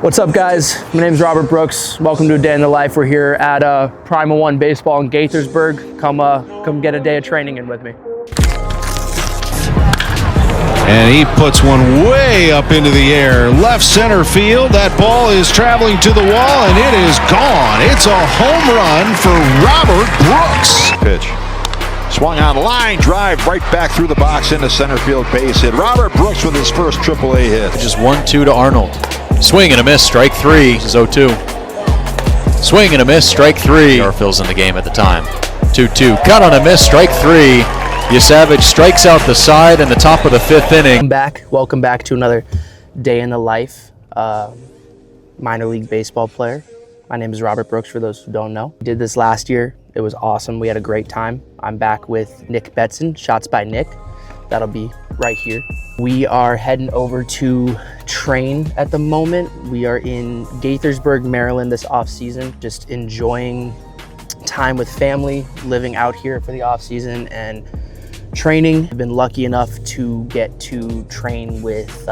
What's up, guys? My name is Robert Brooks. Welcome to a day in the life. We're here at Primal One Baseball in Gaithersburg. Come get a day of training in with me. And he puts one way up into the air. Left center field. That ball is traveling to the wall, and it is gone. It's a home run for Robert Brooks. Pitch. Swung on line drive right back through the box into center field base hit. Robert Brooks with his first AAA hit. Just 1-2 to Arnold. Swing and a miss, strike three. This is 0-2. Swing and a miss, strike three. Garfield's in the game at the time. 2-2. Cut on a miss, strike three. Yasavage strikes out the side in the top of the fifth inning. Welcome back to another day in the life. Minor league baseball player. My name is Robert Brooks, for those who don't know. Did this last year. It was awesome. We had a great time. I'm back with Nick Betson, Shots by Nick. That'll be right here. We are heading over to train at the moment. We are in Gaithersburg, Maryland this off season, just enjoying time with family, living out here for the off season and training. I've been lucky enough to get to train with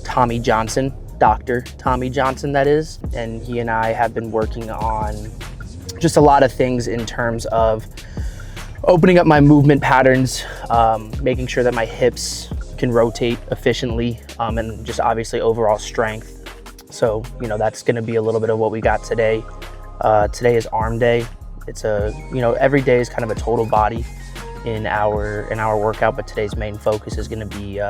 Tommy Johnson, Dr. Tommy Johnson, that is. And he and I have been working on just a lot of things in terms of opening up my movement patterns, making sure that my hips can rotate efficiently, and just obviously overall strength. So, that's gonna be a little bit of what we got today. Today is arm day. It's every day is kind of a total body in our workout, but today's main focus is gonna be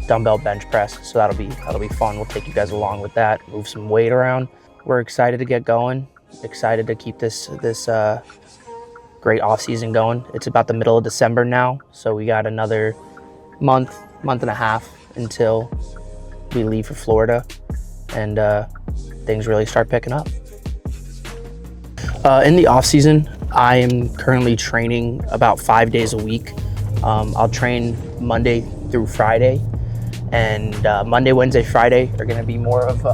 dumbbell bench press. So that'll be fun. We'll take you guys along with that, move some weight around. We're excited to get going, excited to keep this great off season going. It's about the middle of December now, so we got another month and a half until we leave for Florida and things really start picking up. In the off season, I am currently training about 5 days a week. I'll train Monday through Friday, and Monday, Wednesday, Friday are gonna be more of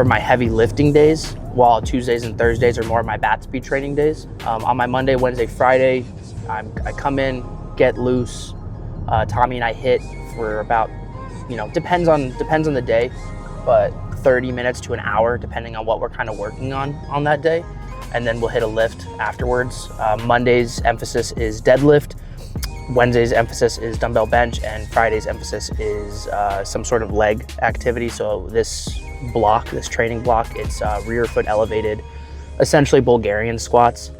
my heavy lifting days, while Tuesdays and Thursdays are more of my bat speed training days. On my Monday, Wednesday, Friday, I come in, get loose. Tommy and I hit for about, depends on the day, but 30 minutes to an hour, depending on what we're kind of working on that day. And then we'll hit a lift afterwards. Monday's emphasis is deadlift. Wednesday's emphasis is dumbbell bench, and Friday's emphasis is some sort of leg activity. So this training block, it's rear foot elevated, essentially Bulgarian squats.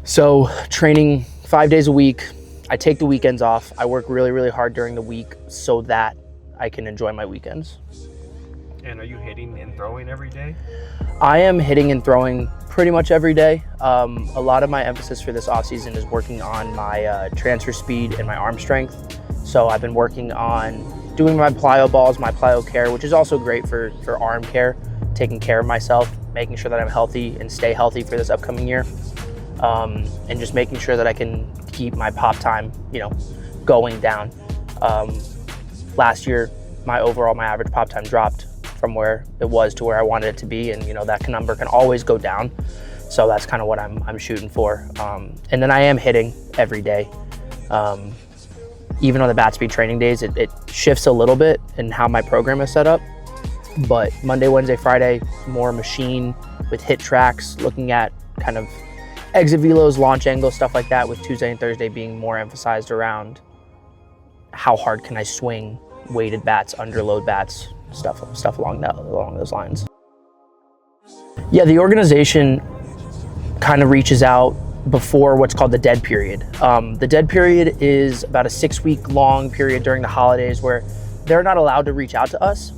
So training 5 days a week. I take the weekends off. I work really, really hard during the week so that I can enjoy my weekends. And are you hitting and throwing every day? I am hitting and throwing pretty much every day. A lot of my emphasis for this off season is working on my transfer speed and my arm strength. So I've been working on doing my plyo balls, my plyo care, which is also great for arm care, taking care of myself, making sure that I'm healthy and stay healthy for this upcoming year. And just making sure that I can keep my pop time, going down. Last year, my average pop time dropped from where it was to where I wanted it to be, and that number can always go down. So that's kind of what I'm shooting for. And then I am hitting every day. Even on the bat speed training days, it shifts a little bit in how my program is set up. But Monday, Wednesday, Friday, more machine with hit tracks, looking at kind of exit velos, launch angles, stuff like that, with Tuesday and Thursday being more emphasized around how hard can I swing weighted bats, underload bats, stuff along those lines. Yeah, the organization kind of reaches out before what's called the dead period. The dead period is about a 6-week long period during the holidays where they're not allowed to reach out to us.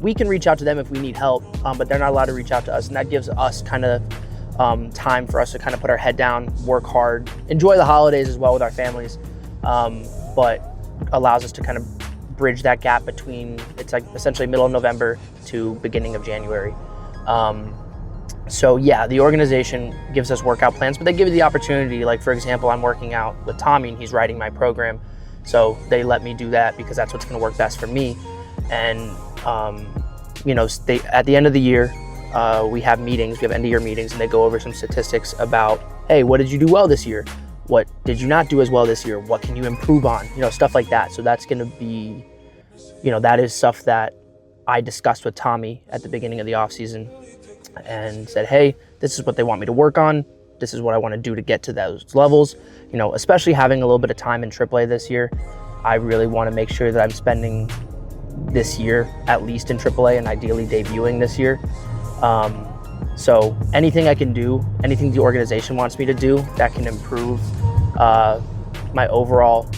We can reach out to them if we need help, but they're not allowed to reach out to us, and that gives us kind of time for us to kind of put our head down, work hard, enjoy the holidays as well with our families, but allows us to kind of bridge that gap between, it's like essentially middle of November to beginning of January. So yeah, the organization gives us workout plans, but they give you the opportunity. Like, for example, I'm working out with Tommy and he's writing my program. So they let me do that because that's what's gonna work best for me. And at the end of the year, we have meetings, we have end of year meetings, and they go over some statistics about, hey, what did you do well this year? What did you not do as well this year? What can you improve on? Stuff like that. So that's gonna be, that is stuff that I discussed with Tommy at the beginning of the offseason and said, hey, this is what they want me to work on. This is what I want to do to get to those levels. You know, especially having a little bit of time in AAA this year, I really want to make sure that I'm spending this year at least in AAA and ideally debuting this year. So anything I can do, anything the organization wants me to do that can improve my overall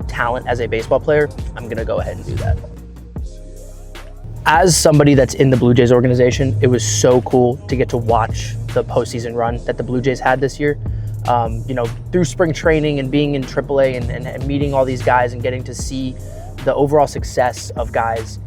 talent as a baseball player, I'm going to go ahead and do that. As somebody that's in the Blue Jays organization, it was so cool to get to watch the postseason run that the Blue Jays had this year. You know, through spring training and being in AAA and meeting all these guys and getting to see the overall success of guys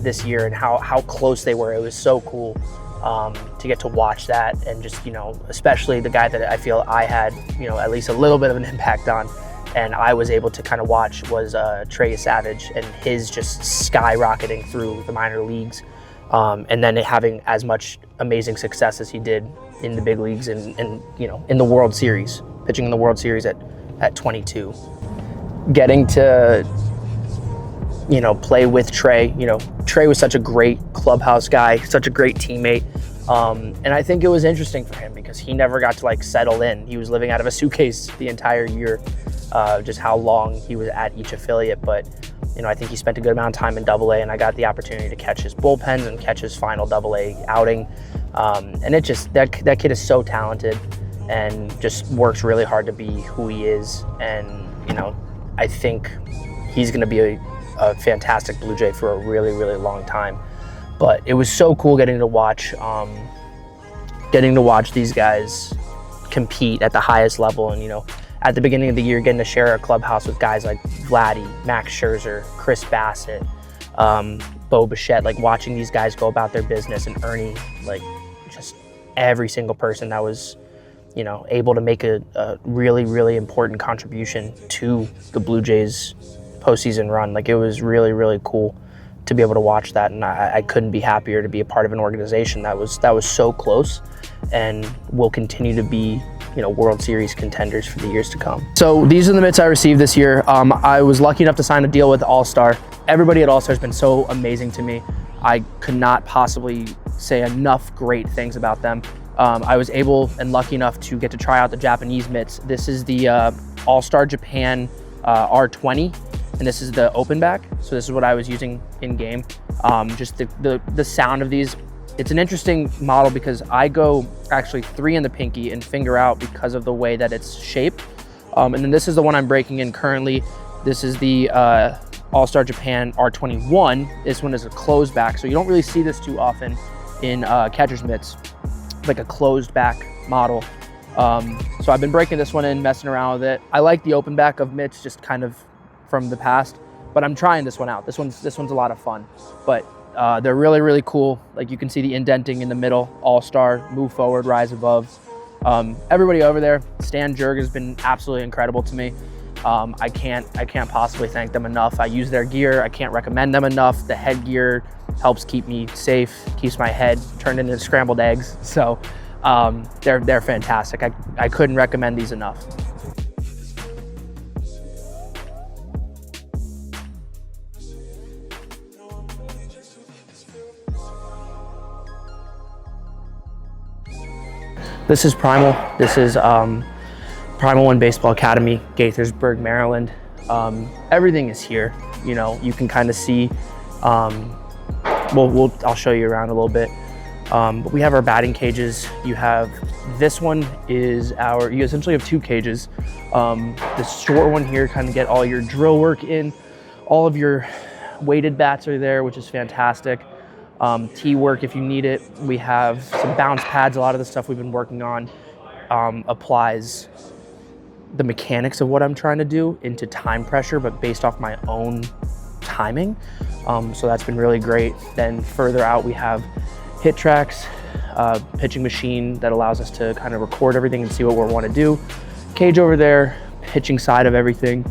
this year and how close they were. It was so cool to get to watch that, and just, you know, especially the guy that I feel I had, you know, at least a little bit of an impact on, and I was able to kind of watch was Trey Savage and his just skyrocketing through the minor leagues, and then having as much amazing success as he did in the big leagues and you know, in the World Series, pitching in the World Series at 22. Getting to, you know, play with Trey. You know, Trey was such a great clubhouse guy, such a great teammate. And I think it was interesting for him because he never got to like settle in. He was living out of a suitcase the entire year, just how long he was at each affiliate. But, you know, I think he spent a good amount of time in AA, and I got the opportunity to catch his bullpens and catch his final AA outing. And it just, that kid is so talented and just works really hard to be who he is. And, you know, I think he's going to be a fantastic Blue Jay for a really, really long time. But it was so cool getting to watch these guys compete at the highest level. And, you know, at the beginning of the year, getting to share a clubhouse with guys like Vladdy, Max Scherzer, Chris Bassett, Bo Bichette, like watching these guys go about their business, and Ernie, like just every single person that was, you know, able to make a really, really important contribution to the Blue Jays postseason run. Like, it was really, really cool to be able to watch that, and I couldn't be happier to be a part of an organization that was so close and will continue to be, you know, World Series contenders for the years to come. So these are the mitts I received this year. I was lucky enough to sign a deal with All-Star. Everybody at All-Star has been so amazing to me. I could not possibly say enough great things about them. I was able and lucky enough to get to try out the Japanese mitts. This is the All-Star Japan R20, and this is the open back. So this is what I was using in game. Just the sound of these. It's an interesting model because I go actually 3 in the pinky and finger out because of the way that it's shaped. And then this is the one I'm breaking in currently. This is the All-Star Japan R21. This one is a closed back, so you don't really see this too often in catcher's mitts, like a closed back model. So I've been breaking this one in, messing around with it. I like the open back of mitts just kind of from the past, but I'm trying this one out. This one's a lot of fun, but they're really, really cool. Like, you can see the indenting in the middle, All-Star, move forward, rise above. Everybody over there, Stan Jurg has been absolutely incredible to me. I can't possibly thank them enough. I use their gear. I can't recommend them enough. The headgear helps keep me safe, keeps my head turned into scrambled eggs. So they're fantastic. I couldn't recommend these enough. This is Primal. This is Primal One Baseball Academy, Gaithersburg, Maryland. Everything is here. You know, you can kind of see. I'll show you around a little bit. But we have our batting cages. You have, this one is you essentially have 2 cages. The short one here kind of get all your drill work in. All of your weighted bats are there, which is fantastic. Tee work if you need it. We have some bounce pads. A lot of the stuff we've been working on applies the mechanics of what I'm trying to do into time pressure, but based off my own timing. So that's been really great. Then further out we have hit tracks, pitching machine that allows us to kind of record everything and see what we want to do. Cage over there, pitching side of everything.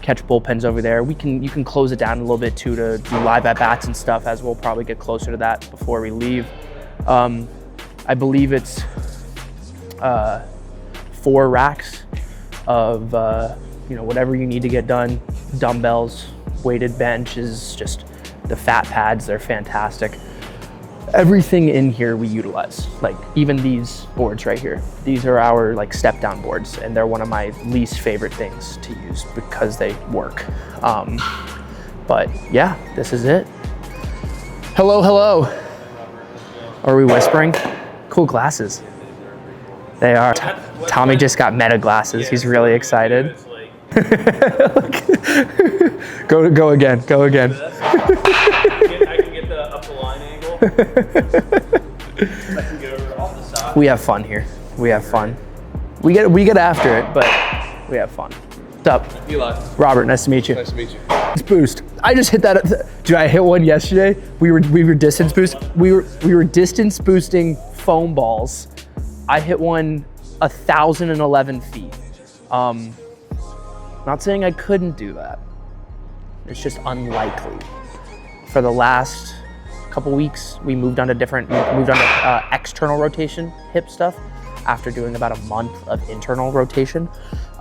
Catch bullpens over there. You can close it down a little bit too to do live at bats and stuff, as we'll probably get closer to that before we leave. I believe it's 4 racks of you know, whatever you need to get done. Dumbbells, weighted bench is just The fat pads, they're fantastic. Everything in here we utilize, like even these boards right here. These are our like step down boards, and they're one of my least favorite things to use because they work. But yeah, this is it. Hello, hello. Are we whispering? Cool glasses. They are. Tommy just got Meta glasses. He's really excited. Go again. Go again. I can get the up the line angle. I can get over off the side. We have fun here. We have fun. We get after it, but we have fun. What's up? Eli. Robert, nice to meet you. Nice to meet you. Distance boost. I just hit that. Dude, I hit one yesterday. We were distance boost. We were distance boosting foam balls. I hit one 1,011 feet. Not saying I couldn't do that. It's just unlikely. For the last couple weeks, we moved on to external rotation hip stuff after doing about a month of internal rotation.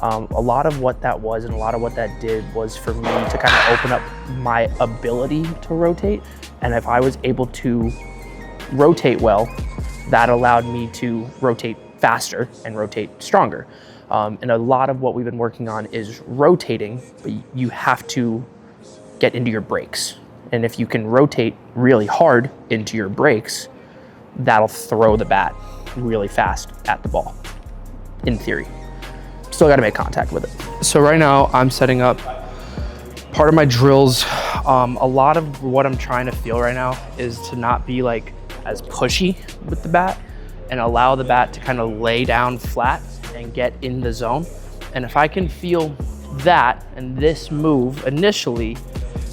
A lot of what that was and a lot of what that did was for me to kind of open up my ability to rotate. And if I was able to rotate well, that allowed me to rotate faster and rotate stronger. And a lot of what we've been working on is rotating, but you have to get into your brakes. And if you can rotate really hard into your brakes, that'll throw the bat really fast at the ball, in theory. Still got to make contact with it. So right now I'm setting up part of my drills. A lot of what I'm trying to feel right now is to not be like as pushy with the bat and allow the bat to kind of lay down flat and get in the zone. And if I can feel that and this move initially,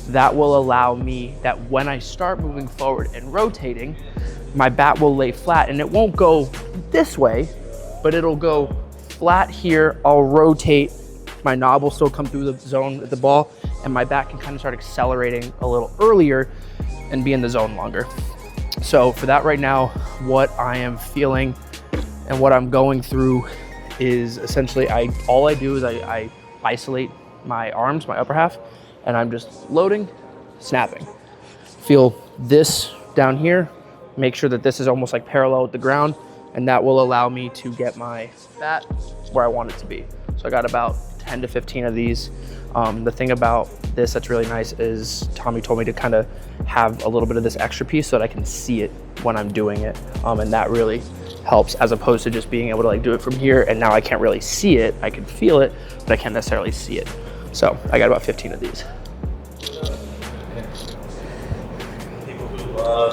that will allow me that when I start moving forward and rotating, my bat will lay flat and it won't go this way, but it'll go flat here. I'll rotate, my knob will still come through the zone with the ball, and my bat can kind of start accelerating a little earlier and be in the zone longer. So for that right now, what I am feeling and what I'm going through is essentially all I do is I isolate my arms, my upper half, and I'm just loading, snapping. Feel this down here, make sure that this is almost like parallel with the ground, and that will allow me to get my bat where I want it to be. So I got about 10 to 15 of these. The thing about this that's really nice is Tommy told me to kind of have a little bit of this extra piece so that I can see it when I'm doing it. And that really helps, as opposed to just being able to like do it from here and now I can't really see it. I can feel it, but I can't necessarily see it. So I got about 15 of these.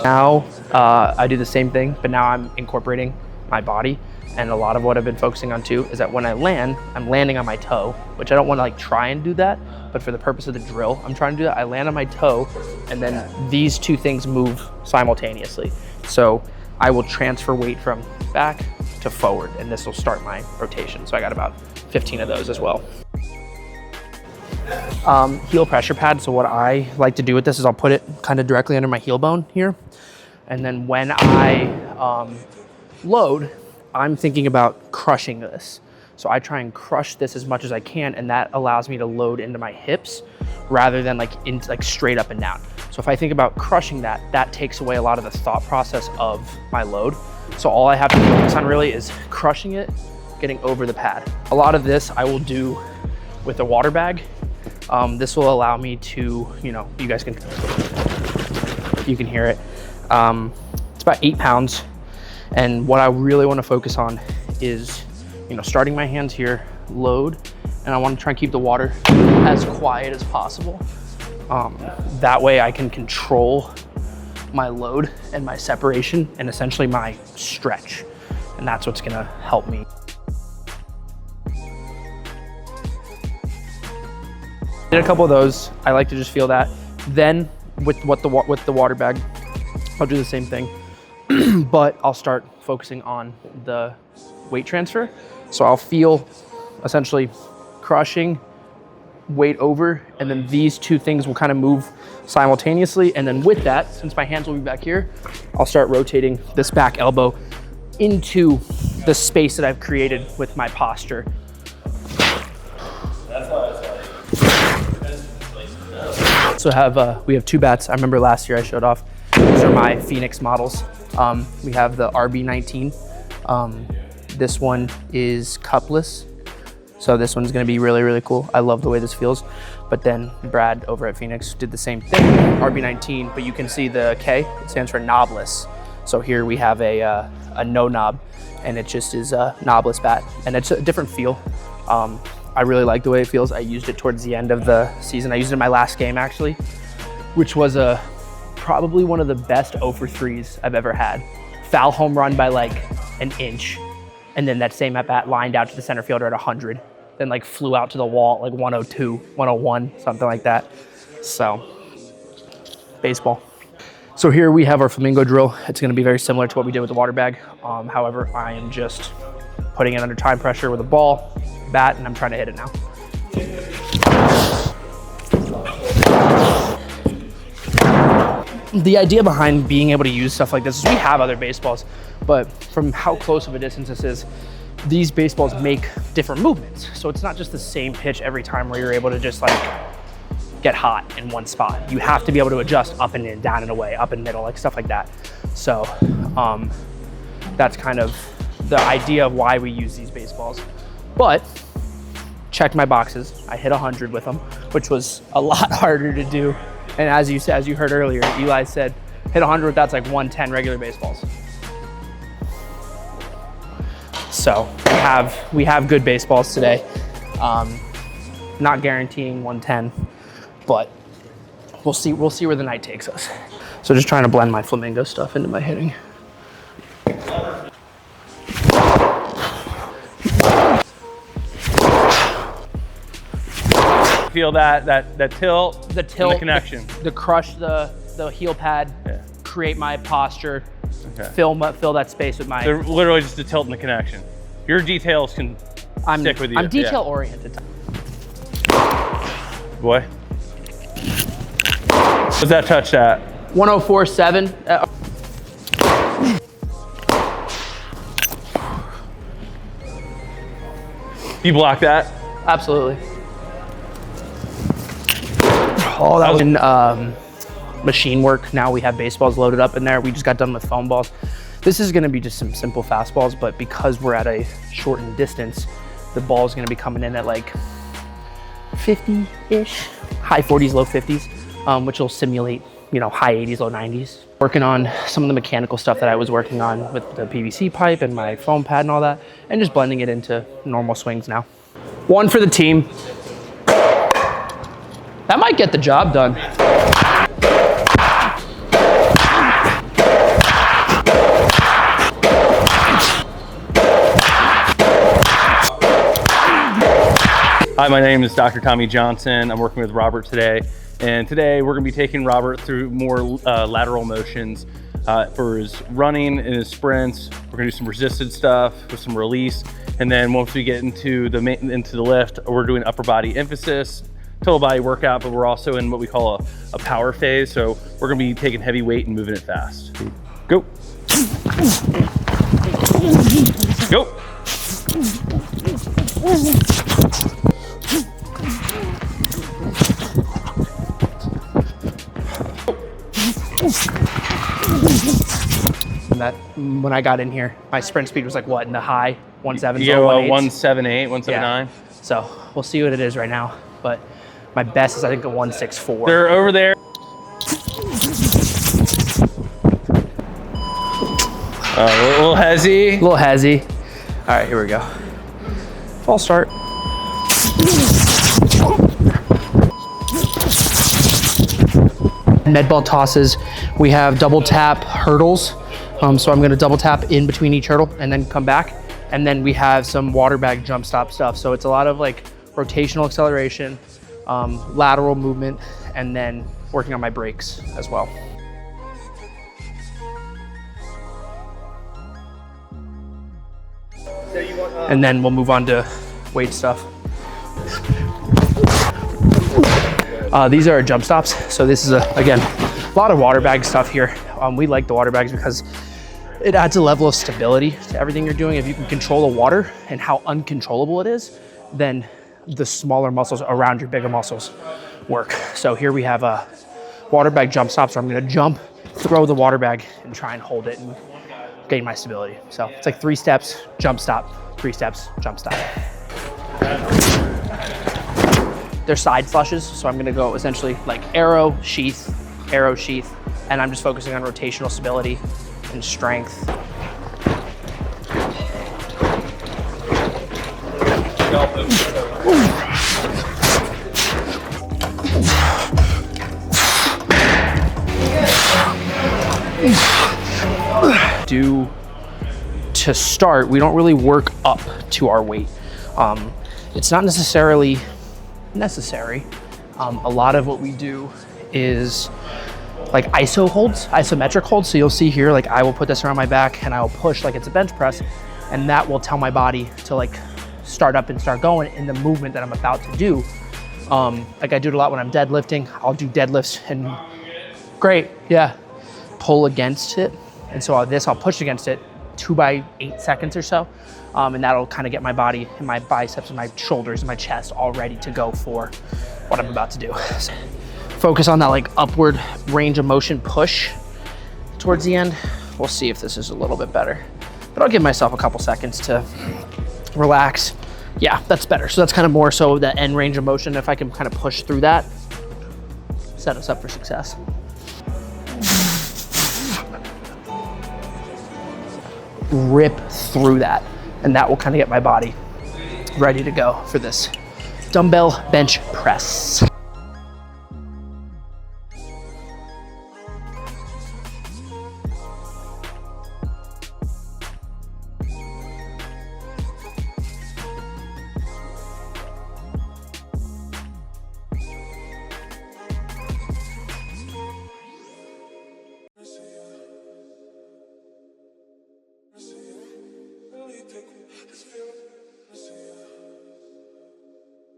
Now I do the same thing, but now I'm incorporating my body. And a lot of what I've been focusing on too is that when I land, I'm landing on my toe, which I don't want to like try and do that, but for the purpose of the drill, I'm trying to do that. I land on my toe, and then these two things move simultaneously. So I will transfer weight from back to forward, and this will start my rotation. So I got about 15 of those as well. Heel pressure pad. So what I like to do with this is I'll put it kind of directly under my heel bone here. And then when I load, I'm thinking about crushing this. So I try and crush this as much as I can, and that allows me to load into my hips rather than like straight up and down. So if I think about crushing that, that takes away a lot of the thought process of my load. So all I have to focus on really is crushing it, getting over the pad. A lot of this I will do with a water bag. This will allow me to, you know, you can hear it. It's about 8 pounds. And what I really want to focus on is, you know, starting my hands here, load, and I want to try and keep the water as quiet as possible. That way I can control my load and my separation and essentially my stretch. And that's what's going to help me. Did a couple of those. I like to just feel that. Then with the water bag, I'll do the same thing. But I'll start focusing on the weight transfer. So I'll feel essentially crushing, weight over, and then these two things will kind of move simultaneously. And then with that, since my hands will be back here, I'll start rotating this back elbow into the space that I've created with my posture. That's how it's like So we have 2 bats. I remember last year I showed off. These are my Phoenix models. We have the RB19. This one is cupless. So this one's gonna be really, really cool. I love the way this feels. But then Brad over at Phoenix did the same thing, RB19, but you can see the K, it stands for knobless. So here we have a no knob, and it just is a knobless bat, and it's a different feel. I really like the way it feels. I used it towards the end of the season. I used it in my last game actually, which was probably one of the best 0 for 3s I've ever had. Foul home run by like an inch, and then that same at bat lined out to the center fielder at 100. Then like flew out to the wall at like 102, 101, something like that. So, baseball. So here we have our flamingo drill. It's gonna be very similar to what we did with the water bag. However, I am just putting it under time pressure with a ball, bat, and I'm trying to hit it now. The idea behind being able to use stuff like this is we have other baseballs, but from how close of a distance this is, these baseballs make different movements. So it's not just the same pitch every time where you're able to just like get hot in one spot. You have to be able to adjust up and in, down and away, up and middle, like stuff like that. So that's kind of the idea of why we use these baseballs. But checked my boxes. I hit 100 with them, which was a lot harder to do. And as you heard earlier, Eli said, hit 100, that's like 110 regular baseballs. So we have good baseballs today. Not guaranteeing 110, but we'll see where the night takes us. So just trying to blend my flamingo stuff into my hitting. Feel that tilt, The tilt, and the connection. The crush, the heel pad, Yeah. create my posture, Okay. fill that space with my. They're literally just the tilt and the connection. Your details can stick with you. I'm detail oriented. Boy. What's that touched at? 104.7. You block that? Absolutely. Oh, that was in machine work. Now we have baseballs loaded up in there. We just got done with foam balls. This is gonna be just some simple fastballs, but because we're at a shortened distance, the ball is gonna be coming in at like 50-ish, high 40s, low 50s, which will simulate, high 80s, low 90s. Working on some of the mechanical stuff that I was working on with the PVC pipe and my foam pad and all that, and just blending it into normal swings now. One for the team. That might get the job done. Hi, my name is Dr. Tommy Johnson. I'm working with Robert today. And today we're gonna be taking Robert through more lateral motions for his running and his sprints. We're gonna do some resisted stuff with some release. And then once we get into the lift, we're doing upper body emphasis, total body workout, but we're also in what we call a power phase. So we're gonna be taking heavy weight and moving it fast. Go. Go. And that when I got in here, my sprint speed was like what, in the high 1.7s? Yeah, 178, 179. So we'll see what it is right now. But my best is I think a 164. They're over there. A little hezzy. A little hezzy. All right, here we go. False start. Med ball tosses. We have double tap hurdles. So I'm gonna double tap in between each hurdle and then come back. And then we have some water bag jump stop stuff. So it's a lot of like rotational acceleration, lateral movement, and then working on my brakes as well. And then we'll move on to weight stuff. These are our jump stops. So this is, again, a lot of water bag stuff here. We like the water bags because it adds a level of stability to everything you're doing. If you can control the water and how uncontrollable it is, then the smaller muscles around your bigger muscles work. So here we have a water bag jump stop. So I'm gonna jump, throw the water bag, and try and hold it and gain my stability. So it's like 3 steps, jump stop, 3 steps, jump stop. They're side flushes, so I'm gonna go essentially like arrow, sheath, and I'm just focusing on rotational stability and strength. To start, we don't really work up to our weight. It's not necessarily necessary. A lot of what we do is like isometric holds. So you'll see here, like I will put this around my back and I will push like it's a bench press, and that will tell my body to like start up and start going in the movement that I'm about to do. Like I do it a lot when I'm deadlifting. I'll do deadlifts and great, yeah, pull against it. And so I'll push against it 2 by 8 seconds or so. And that'll kind of get my body and my biceps and my shoulders and my chest all ready to go for what I'm about to do. So focus on that like upward range of motion push towards the end. We'll see if this is a little bit better, but I'll give myself a couple seconds to relax. Yeah, that's better. So that's kind of more so the end range of motion. If I can kind of push through that, set us up for success. Rip through that, and that will kind of get my body ready to go for this dumbbell bench press.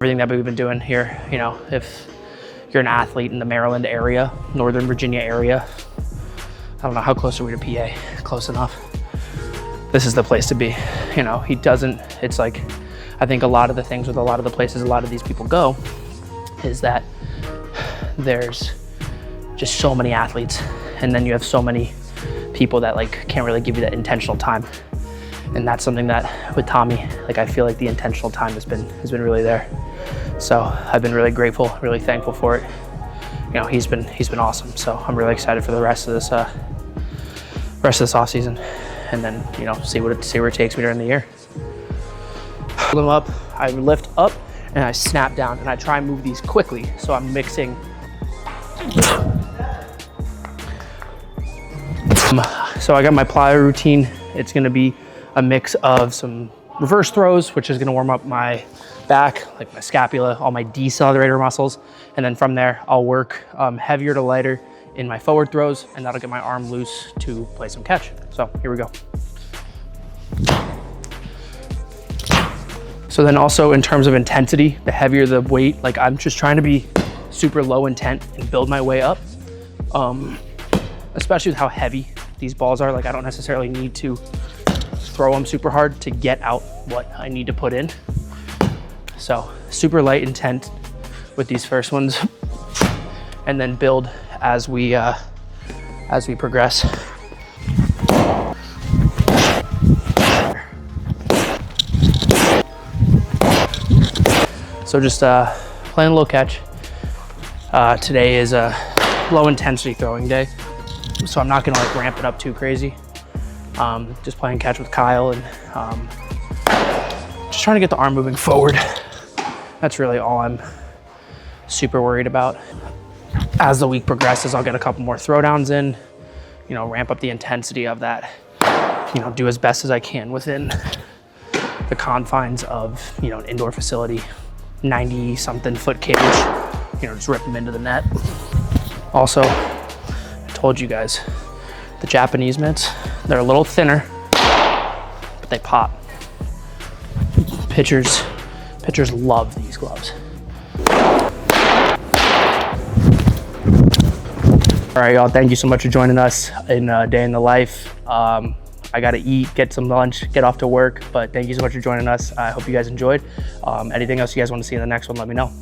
Everything that we've been doing here, you know, if you're an athlete in the Maryland area, Northern Virginia area, I don't know, how close are we to PA? Close enough. This is the place to be. You know, it's like, I think a lot of the things with a lot of the places a lot of these people go is that there's just so many athletes, and then you have so many people that like can't really give you that intentional time. And that's something that with Tommy, like I feel like the intentional time has been really there. So I've been really grateful, really thankful for it. You know, he's been awesome. So I'm really excited for the rest of this off season, and then, you know, see where it takes me during the year. Hold them up, I lift up and I snap down, and I try and move these quickly. So I'm mixing. So I got my plyo routine. It's gonna be a mix of some reverse throws, which is gonna warm up my back, like my scapula, all my decelerator muscles. And then from there, I'll work heavier to lighter in my forward throws, and that'll get my arm loose to play some catch. So here we go. So then also in terms of intensity, the heavier the weight, like I'm just trying to be super low intent and build my way up. Especially with how heavy these balls are. Like I don't necessarily need to throw them super hard to get out what I need to put in. So super light intent with these first ones, and then build as we progress. So just playing a little catch. Today is a low intensity throwing day, so I'm not gonna like ramp it up too crazy. Just playing catch with Kyle, and just trying to get the arm moving forward. That's really all I'm super worried about. As the week progresses, I'll get a couple more throwdowns in, you know, ramp up the intensity of that, you know, do as best as I can within the confines of, you know, an indoor facility, 90-something foot cage, you know, just rip them into the net. Also, I told you guys, the Japanese mitts, they're a little thinner, but they pop. Pitchers love these gloves. All right, y'all, thank you so much for joining us in Day in the Life. I gotta eat, get some lunch, get off to work, but thank you so much for joining us. I hope you guys enjoyed. Anything else you guys want to see in the next one, let me know.